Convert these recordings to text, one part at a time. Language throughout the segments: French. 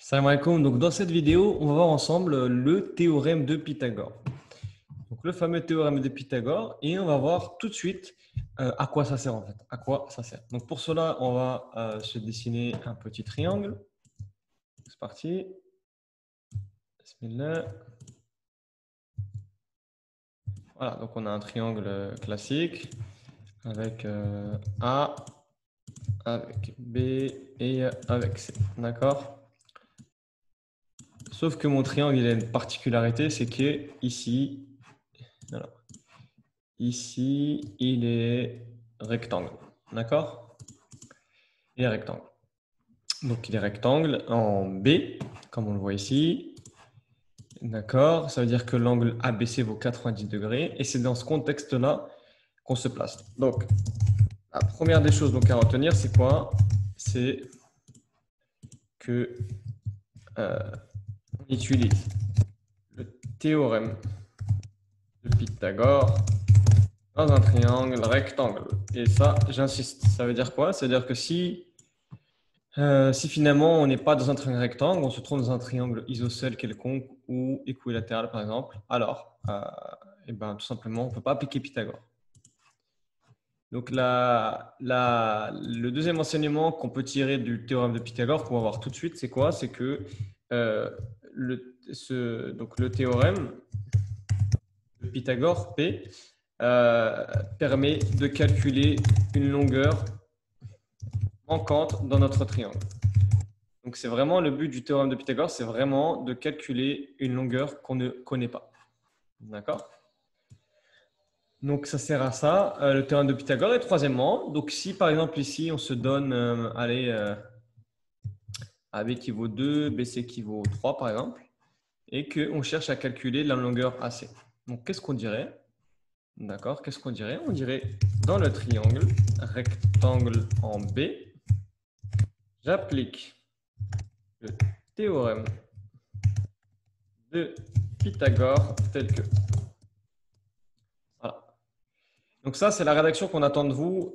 Salam alaikum. Donc, dans cette vidéo, on va voir ensemble le théorème de Pythagore. Donc, le fameux théorème de Pythagore, et on va voir tout de suite à quoi ça sert en fait. À quoi ça sert. Donc, pour cela, on va se dessiner un petit triangle. C'est parti. Bismillah. Voilà, donc on a un triangle classique avec A, avec B et avec C. D'accord? Sauf que mon triangle, il a une particularité, c'est que ici, il est rectangle. D'accord? Il est rectangle. Donc, il est rectangle en B, comme on le voit ici. D'accord? Ça veut dire que l'angle ABC vaut 90 degrés. Et c'est dans ce contexte-là qu'on se place. Donc, la première des choses donc, à retenir, c'est quoi? C'est que on utilise le théorème de Pythagore dans un triangle rectangle. Et ça, j'insiste. Ça veut dire quoi? Ça veut dire que si finalement on n'est pas dans un triangle rectangle, on se trouve dans un triangle isocèle quelconque ou équilatéral par exemple, alors tout simplement on ne peut pas appliquer Pythagore. Donc le deuxième enseignement qu'on peut tirer du théorème de Pythagore, qu'on va voir tout de suite, c'est quoi? C'est que le théorème de Pythagore, P, permet de calculer une longueur manquante dans notre triangle. Donc, c'est vraiment le but du théorème de Pythagore, c'est vraiment de calculer une longueur qu'on ne connaît pas. D'accord? Donc, ça sert à ça, le théorème de Pythagore. Et troisièmement, donc si par exemple ici, on se donne, AB qui vaut 2, BC qui vaut 3 par exemple, et qu'on cherche à calculer la longueur AC. Donc, qu'est-ce qu'on dirait? D'accord, qu'est-ce qu'on dirait? On dirait dans le triangle rectangle en B, j'applique le théorème de Pythagore tel que. Voilà. Donc ça, c'est la rédaction qu'on attend de vous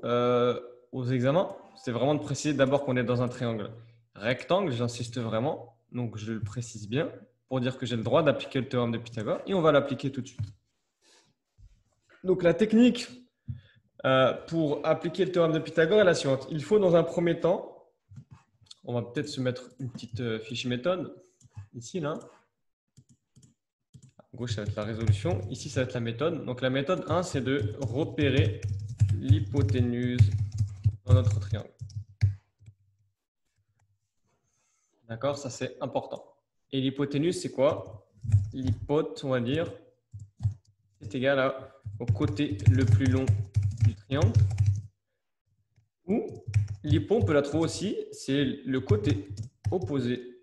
aux examens. C'est vraiment de préciser d'abord qu'on est dans un triangle rectangle, j'insiste vraiment. Donc je le précise bien pour dire que j'ai le droit d'appliquer le théorème de Pythagore et on va l'appliquer tout de suite. Donc la technique pour appliquer le théorème de Pythagore est la suivante. Il faut dans un premier temps, on va peut-être se mettre une petite fiche méthode ici, là. À gauche, ça va être la résolution. Ici, ça va être la méthode. Donc, la méthode 1, c'est de repérer l'hypoténuse dans notre triangle. D'accord? Ça, c'est important. Et l'hypoténuse, c'est quoi? L'hypote, on va dire, c'est égal au côté le plus long du triangle. Ou l'hypo, on peut la trouver aussi, c'est le côté opposé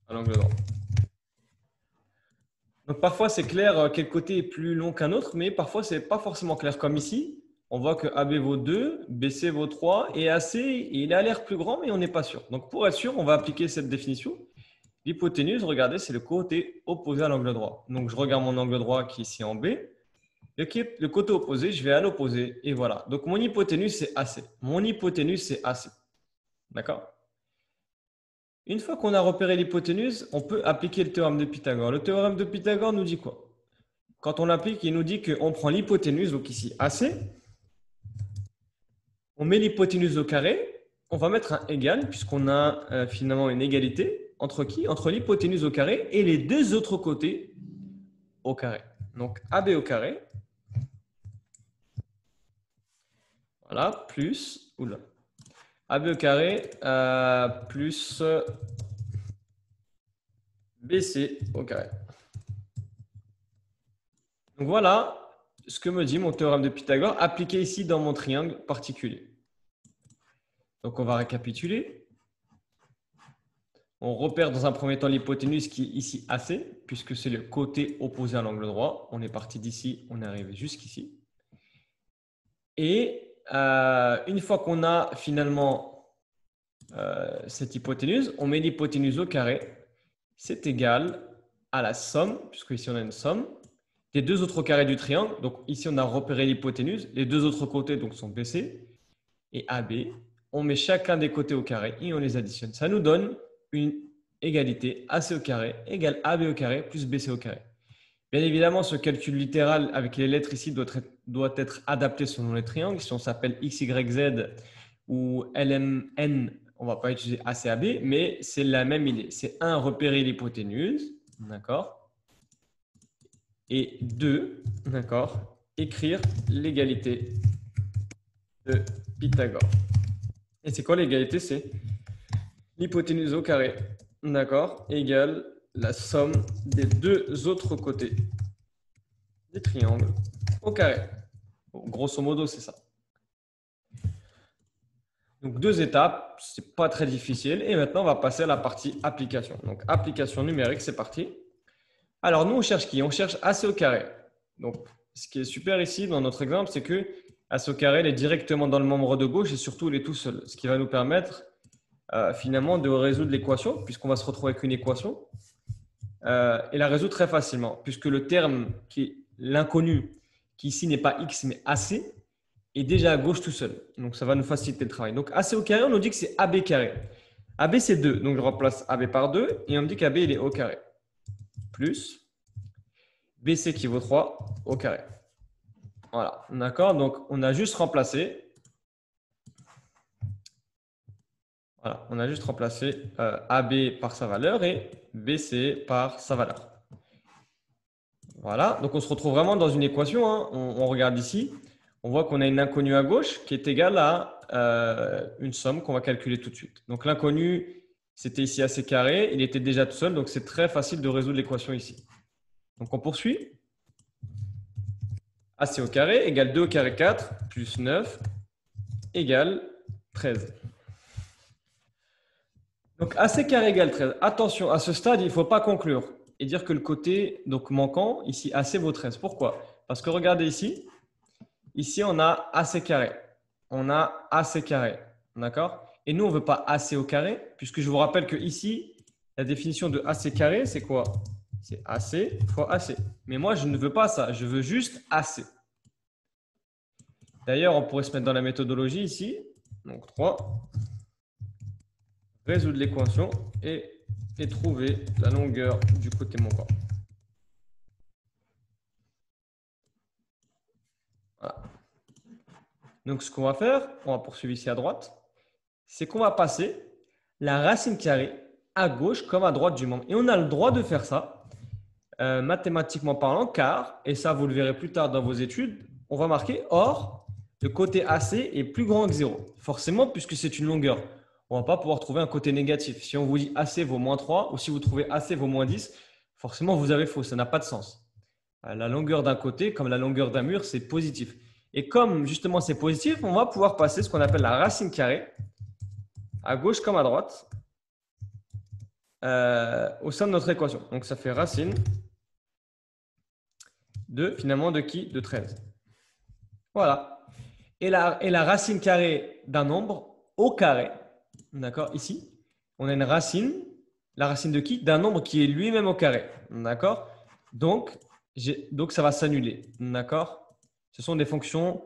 à l'angle droit. Donc, parfois, c'est clair quel côté est plus long qu'un autre, mais parfois, ce n'est pas forcément clair. Comme ici, on voit que AB vaut 2, BC vaut 3 et AC, il a l'air plus grand, mais on n'est pas sûr. Donc, pour être sûr, on va appliquer cette définition. L'hypoténuse, regardez, c'est le côté opposé à l'angle droit. Donc, je regarde mon angle droit qui est ici en B. Le côté opposé, je vais à l'opposé. Et voilà. Donc, mon hypoténuse, c'est AC. Mon hypoténuse, c'est AC. D'accord? Une fois qu'on a repéré l'hypoténuse, on peut appliquer le théorème de Pythagore. Le théorème de Pythagore nous dit quoi? Quand on l'applique, il nous dit qu'on prend l'hypoténuse, donc ici AC, on met l'hypoténuse au carré, on va mettre un égal, puisqu'on a finalement une égalité, entre qui? Entre l'hypoténuse au carré et les deux autres côtés au carré. Donc AB au carré, voilà, plus, oula, AB au carré plus BC au carré. Donc voilà ce que me dit mon théorème de Pythagore appliqué ici dans mon triangle particulier. Donc on va récapituler. On repère dans un premier temps l'hypoténuse qui est ici AC, puisque c'est le côté opposé à l'angle droit. On est parti d'ici, on est arrivé jusqu'ici. Et une fois qu'on a finalement cette hypoténuse, on met l'hypoténuse au carré. C'est égal à la somme, puisque ici on a une somme, des deux autres carrés du triangle. Donc ici on a repéré l'hypoténuse. Les deux autres côtés donc, sont BC et AB. On met chacun des côtés au carré et on les additionne. Ça nous donne une égalité AC au carré égale AB au carré plus BC au carré. Bien évidemment, ce calcul littéral avec les lettres ici doit être adapté selon les triangles. Si on s'appelle X, Y, Z ou LMN, on ne va pas utiliser ACAB, mais c'est la même idée. C'est 1, repérer l'hypoténuse, d'accord, et 2, d'accord, écrire l'égalité de Pythagore. Et c'est quoi l'égalité? C'est l'hypoténuse au carré, d'accord, égale la somme des deux autres côtés des triangles au carré. Bon, grosso modo, c'est ça. Donc, 2 étapes, c'est pas très difficile. Et maintenant, on va passer à la partie application. Donc, application numérique, c'est parti. Alors, nous, on cherche qui? On cherche AC au carré. Donc, ce qui est super ici dans notre exemple, c'est que AC au carré, il est directement dans le membre de gauche et surtout, il est tout seul. Ce qui va nous permettre finalement de résoudre l'équation, puisqu'on va se retrouver avec une équation. Et la résoudre très facilement, puisque le terme qui est l'inconnu, qui ici n'est pas X mais AC, est déjà à gauche tout seul. Donc, ça va nous faciliter le travail. Donc, AC au carré, on nous dit que c'est AB carré. AB, c'est 2. Donc, je remplace AB par 2 et on me dit qu'AB, il est au carré. Plus BC qui vaut 3 au carré. Voilà. D'accord? Donc, on a juste remplacé. Voilà. On a juste remplacé AB par sa valeur et BC par sa valeur. Voilà. Donc, on se retrouve vraiment dans une équation. Hein. On regarde ici. On voit qu'on a une inconnue à gauche qui est égale à une somme qu'on va calculer tout de suite. Donc, l'inconnu, c'était ici AC carré. Il était déjà tout seul, donc c'est très facile de résoudre l'équation ici. Donc, on poursuit. AC au carré égale 2 au carré 4 plus 9 égale 13. Donc, AC carré égale 13. Attention, à ce stade, il ne faut pas conclure et dire que le côté donc, manquant, ici, AC vaut 13. Pourquoi? Parce que regardez ici. Ici, on a AC carré. On a AC carré. D'accord? Et nous, on ne veut pas AC au carré, puisque je vous rappelle que ici, la définition de AC carré, c'est quoi? C'est AC fois AC. Mais moi, je ne veux pas ça. Je veux juste AC. D'ailleurs, on pourrait se mettre dans la méthodologie ici. Donc, 3. Résoudre l'équation et trouver la longueur du côté manquant. Voilà. Donc, ce qu'on va faire, on va poursuivre ici à droite, c'est qu'on va passer la racine carrée à gauche comme à droite du membre. Et on a le droit de faire ça, mathématiquement parlant, car, et ça vous le verrez plus tard dans vos études, on va marquer or, le côté AC est plus grand que 0. Forcément, puisque c'est une longueur, on ne va pas pouvoir trouver un côté négatif. Si on vous dit AC vaut moins 3 ou si vous trouvez AC vaut moins 10, forcément, vous avez faux, ça n'a pas de sens. La longueur d'un côté, comme la longueur d'un mur, c'est positif. Et comme justement c'est positif, on va pouvoir passer ce qu'on appelle la racine carrée, à gauche comme à droite, au sein de notre équation. Donc, ça fait racine de, finalement, de qui? De 13. Voilà. Et la racine carrée d'un nombre au carré, d'accord, ici, on a une racine, la racine de qui? D'un nombre qui est lui-même au carré, d'accord? Donc, ça va s'annuler, d'accord? Ce sont des fonctions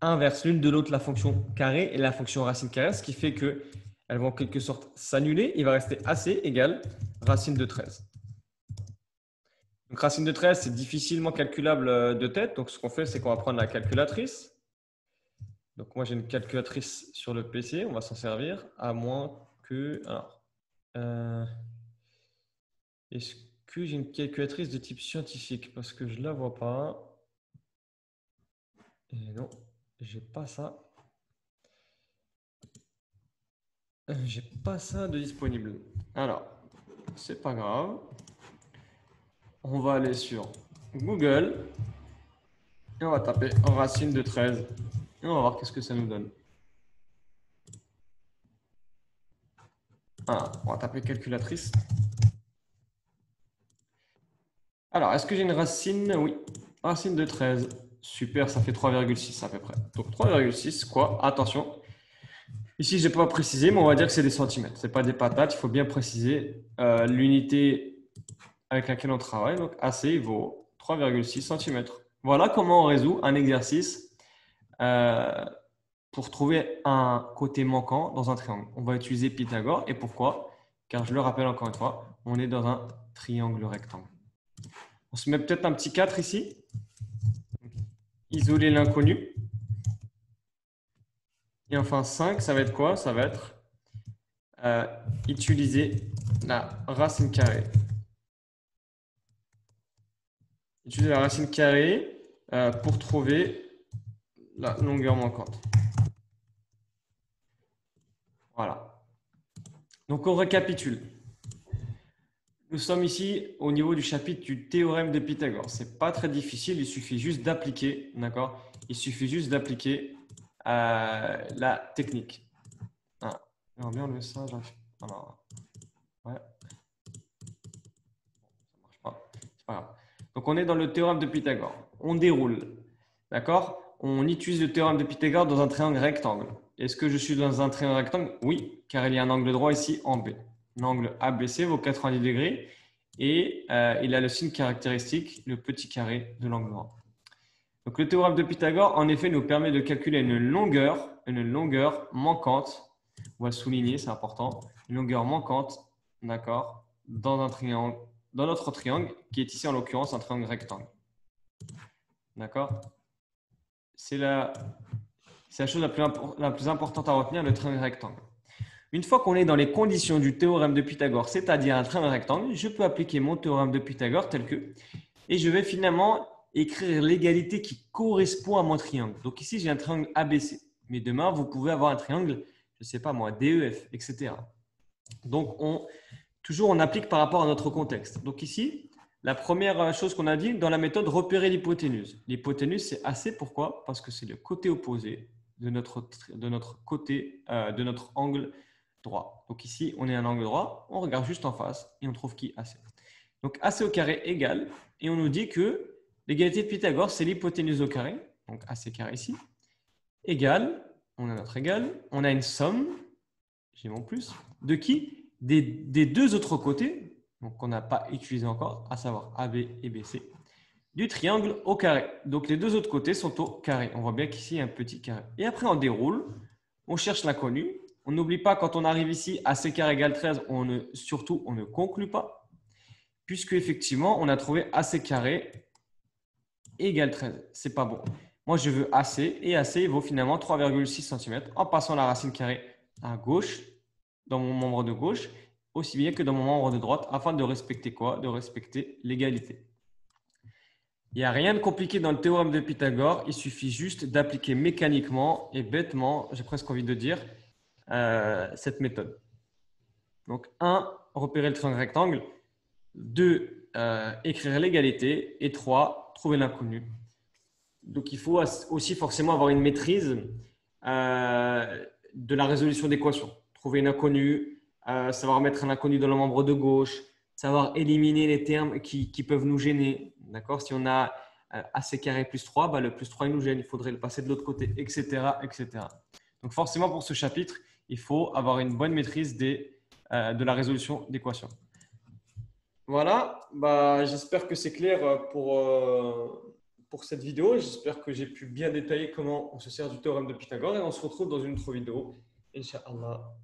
inverses, l'une de l'autre, la fonction carré et la fonction racine carrée, ce qui fait que elles vont en quelque sorte s'annuler. Il va rester AC égale racine de 13. Donc, racine de 13, c'est difficilement calculable de tête. Donc, ce qu'on fait, c'est qu'on va prendre la calculatrice. Donc, moi, j'ai une calculatrice sur le PC. On va s'en servir, à moins que… Alors, est-ce que j'ai une calculatrice de type scientifique? Parce que je ne la vois pas. Et non, je n'ai pas ça. J'ai pas ça de disponible. Alors, c'est pas grave. On va aller sur Google et on va taper racine de 13 et on va voir qu'est-ce que ça nous donne. Voilà, on va taper calculatrice. Alors, est-ce que j'ai une racine? Oui, racine de 13. Super, ça fait 3,6 à peu près. Donc 3,6, quoi? Attention. Ici, je n'ai pas précisé, mais on va dire que c'est des centimètres. Ce n'est pas des patates, il faut bien préciser l'unité avec laquelle on travaille. Donc, AC vaut 3,6 cm. Voilà comment on résout un exercice pour trouver un côté manquant dans un triangle. On va utiliser Pythagore. Et pourquoi? car je le rappelle encore une fois, on est dans un triangle rectangle. On se met peut-être un petit 4 ici. Isoler l'inconnu. Et enfin 5, ça va être quoi? Ça va être utiliser la racine carrée. Utiliser la racine carrée pour trouver la longueur manquante. Voilà. Donc, on récapitule. Nous sommes ici au niveau du chapitre du théorème de Pythagore. Ce n'est pas très difficile, il suffit juste d'appliquer, d'accord? Il suffit juste d'appliquer la technique. Ah, j'aimerais bien enlever ça. Alors, ouais. Ça marche pas. C'est pas grave. Donc, on est dans le théorème de Pythagore. On déroule, d'accord? On utilise le théorème de Pythagore dans un triangle rectangle. Est-ce que je suis dans un triangle rectangle? Oui, car il y a un angle droit ici en B. L'angle ABC vaut 90 degrés et il a le signe caractéristique, le petit carré de l'angle droit. Donc, le théorème de Pythagore, en effet, nous permet de calculer une longueur manquante. On va le souligner, c'est important. Une longueur manquante, d'accord, dans un triangle, dans notre triangle, qui est ici en l'occurrence un triangle rectangle. D'accord? C'est la chose la plus importante à retenir, le triangle rectangle. Une fois qu'on est dans les conditions du théorème de Pythagore, c'est-à-dire un triangle rectangle, je peux appliquer mon théorème de Pythagore tel que, et je vais finalement écrire l'égalité qui correspond à mon triangle. Donc ici, j'ai un triangle ABC, mais demain, vous pouvez avoir un triangle, je ne sais pas moi, DEF, etc. Donc, toujours on applique par rapport à notre contexte. Donc ici, la première chose qu'on a dit dans la méthode, repérer l'hypoténuse. L'hypoténuse, c'est AC, pourquoi? Parce que c'est le côté opposé de notre angle droit. Donc ici, on est un angle droit, on regarde juste en face et on trouve qui AC. Donc AC au carré égale, et on nous dit que l'égalité de Pythagore, c'est l'hypoténuse au carré, donc AC carré ici, égale, on a notre égal, on a une somme, j'ai mon plus, de qui? Des deux autres côtés, donc qu'on n'a pas utilisé encore, à savoir AB et BC, du triangle au carré. Donc les deux autres côtés sont au carré. On voit bien qu'ici, il y a un petit carré. Et après, on déroule, on cherche l'inconnu. On n'oublie pas, quand on arrive ici, AC carré égale 13, surtout, on ne conclut pas, puisque effectivement, on a trouvé AC carré égale 13. C'est pas bon. Moi, je veux AC, et AC vaut finalement 3,6 cm en passant la racine carrée à gauche, dans mon membre de gauche, aussi bien que dans mon membre de droite, afin de respecter quoi? De respecter l'égalité. Il n'y a rien de compliqué dans le théorème de Pythagore, il suffit juste d'appliquer mécaniquement et bêtement, j'ai presque envie de dire, cette méthode. Donc, 1, repérer le triangle rectangle, 2, écrire l'égalité, et 3, trouver l'inconnu. Donc, il faut aussi forcément avoir une maîtrise de la résolution d'équations. Trouver une inconnue, savoir mettre un inconnu dans le membre de gauche, savoir éliminer les termes qui peuvent nous gêner. D'accord? Si on a AC carré plus 3, bah, le plus 3 il nous gêne, il faudrait le passer de l'autre côté, etc., etc. Donc forcément, pour ce chapitre, il faut avoir une bonne maîtrise de la résolution d'équations. Voilà, bah, j'espère que c'est clair pour cette vidéo. J'espère que j'ai pu bien détailler comment on se sert du théorème de Pythagore et on se retrouve dans une autre vidéo. Inch'Allah.